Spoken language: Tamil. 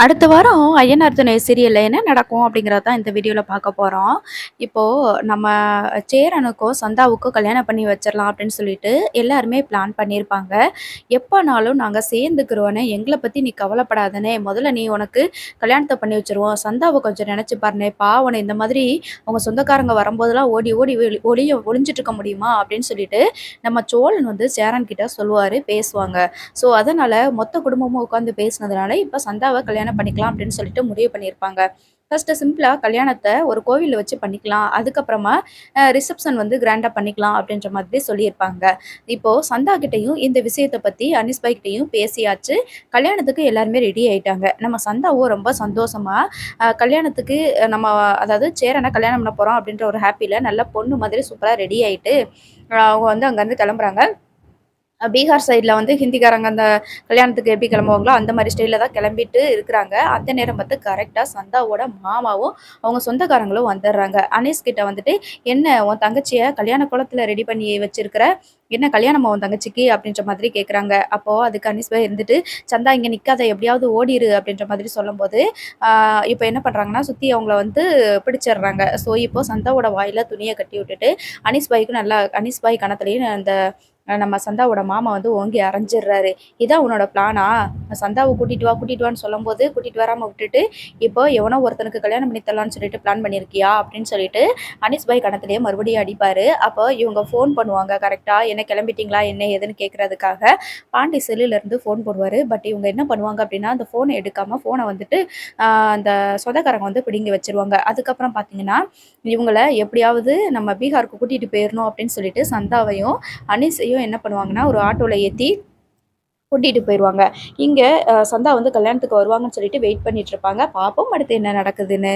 அடுத்த வாரம் ஐயனார் துணை சீரியல்ல என்ன நடக்கும் அப்படிங்கிறத தான் இந்த வீடியோவில் பார்க்க போகிறோம். இப்போது நம்ம சேரனுக்கும் சந்தாவுக்கும் கல்யாணம் பண்ணி வச்சிடலாம் அப்படின்னு சொல்லிட்டு எல்லாருமே பிளான் பண்ணியிருப்பாங்க. எப்போனாலும் நாங்கள் சேர்ந்துக்கிறோன்னே எங்களை பற்றி நீ கவலைப்படாதனே, முதல்ல நீ உனக்கு கல்யாணத்தை பண்ணி வச்சுருவோம். சந்தாவை கொஞ்சம் நினச்சி பாருனே, பாவனே இந்த மாதிரி அவங்க சொந்தக்காரங்க வரும்போதெல்லாம் ஓடி ஓடி ஒளிஞ்சிட்டு இருக்க முடியுமா அப்படின்னு சொல்லிட்டு நம்ம சோழன் வந்து சேரன் கிட்ட சொல்லுவார், பேசுவாங்க. ஸோ அதனால் மொத்த குடும்பமும் உட்காந்து பேசினதுனால இப்போ சந்தாவை கல்யாணம் பண்ணிக்கலாம் அப்படின்னு சொல்லிட்டு முடிவு பண்ணியிருப்பாங்க. ஃபஸ்ட்டு சிம்பிளாக கல்யாணத்தை ஒரு கோவிலில் வச்சு பண்ணிக்கலாம், அதுக்கப்புறமா ரிசப்ஷன் வந்து கிராண்டாக பண்ணிக்கலாம் அப்படின்ற மாதிரி சொல்லியிருப்பாங்க. இப்போது சந்தா கிட்டேயும் இந்த விஷயத்தை பற்றி அனிஸ் பாய் கிட்டேயும் பேசியாச்சு. கல்யாணத்துக்கு எல்லாருமே ரெடி ஆயிட்டாங்க. நம்ம சந்தாவும் ரொம்ப சந்தோஷமாக கல்யாணத்துக்கு நம்ம அதாவது சேரனை கல்யாணம் பண்ண போகிறோம் அப்படின்ற ஒரு ஹாப்பியில் நல்ல பொண்ணு மாதிரி சூப்பராக ரெடி ஆகிட்டு அவங்க வந்து அங்கேருந்து கிளம்புறாங்க. பீகார் சைடில் வந்து ஹிந்திக்காரங்க அந்த கல்யாணத்துக்கு எப்படி கிளம்புவாங்களோ அந்த மாதிரி ஸ்டைலில் தான் கிளம்பிட்டு இருக்கிறாங்க. அந்த நேரம் பார்த்து கரெக்டாக சந்தாவோட மாமாவும் அவங்க சொந்தக்காரங்களும் வந்துடுறாங்க. அனீஸ் கிட்ட வந்துட்டு, என்ன உன் தங்கச்சியை கல்யாண குளத்தில் ரெடி பண்ணி வச்சிருக்கிற, என்ன கல்யாணமா உன் தங்கச்சிக்கு அப்படின்ற மாதிரி கேட்குறாங்க. அப்போது அதுக்கு அனீஸ் பாய் இருந்துட்டு, சந்தா இங்கே நிற்காத, எப்படியாவது ஓடிரு அப்படின்ற மாதிரி சொல்லும்போது இப்போ என்ன பண்ணுறாங்கன்னா சுற்றி அவங்கள வந்து பிடிச்சிடுறாங்க. ஸோ இப்போது சந்தாவோட வாயில் துணியை கட்டி விட்டுட்டு அனீஸ் பாய்க்கு நல்லா அனீஸ் பாய் கணத்துலேயும் அந்த நம்ம சந்தாவோட மாமா வந்து ஓங்கி அரைஞ்சிடுறாரு. இதான் உன்னோட பிளானா? சந்தாவை கூட்டிட்டு வான்னு சொல்லும்போது கூட்டிட்டு வராமல் விட்டுட்டு இப்போ எவனோ ஒருத்தனுக்கு கல்யாணம் பண்ணி தரலான்னு சொல்லிட்டு பிளான் பண்ணியிருக்கியா அப்படின்னு சொல்லிட்டு அனீஸ் பாய் கணத்துலேயே மறுபடியும் அடிப்பார். அப்போ இவங்க ஃபோன் பண்ணுவாங்க கரெக்டாக, என்ன கிளம்பிட்டீங்களா என்ன ஏதுன்னு கேட்குறதுக்காக. பாண்டி செல்லுலேருந்து ஃபோன் போடுவார். பட் இவங்க என்ன பண்ணுவாங்க அப்படின்னா அந்த ஃபோனை எடுக்காமல் ஃபோனை வந்துட்டு அந்த சொந்தக்காரங்க வந்து பிடுங்கி வச்சிருவாங்க. அதுக்கப்புறம் பார்த்தீங்கன்னா இவங்கள எப்படியாவது நம்ம பீகாருக்கு கூட்டிகிட்டு போயிடணும் அப்படின்னு சொல்லிட்டு சந்தாவையும் அனீஸையும் என்ன பண்ணுவாங்கன்னா ஒரு ஆட்டோவில் ஏற்றி கூட்டிகிட்டு போயிடுவாங்க. இங்கே சந்தா வந்து கல்யாணத்துக்கு வருவாங்கன்னு சொல்லிட்டு வெயிட் பண்ணிட்டு இருப்பாங்க. பார்ப்போம் அடுத்து என்ன நடக்குதுன்னு.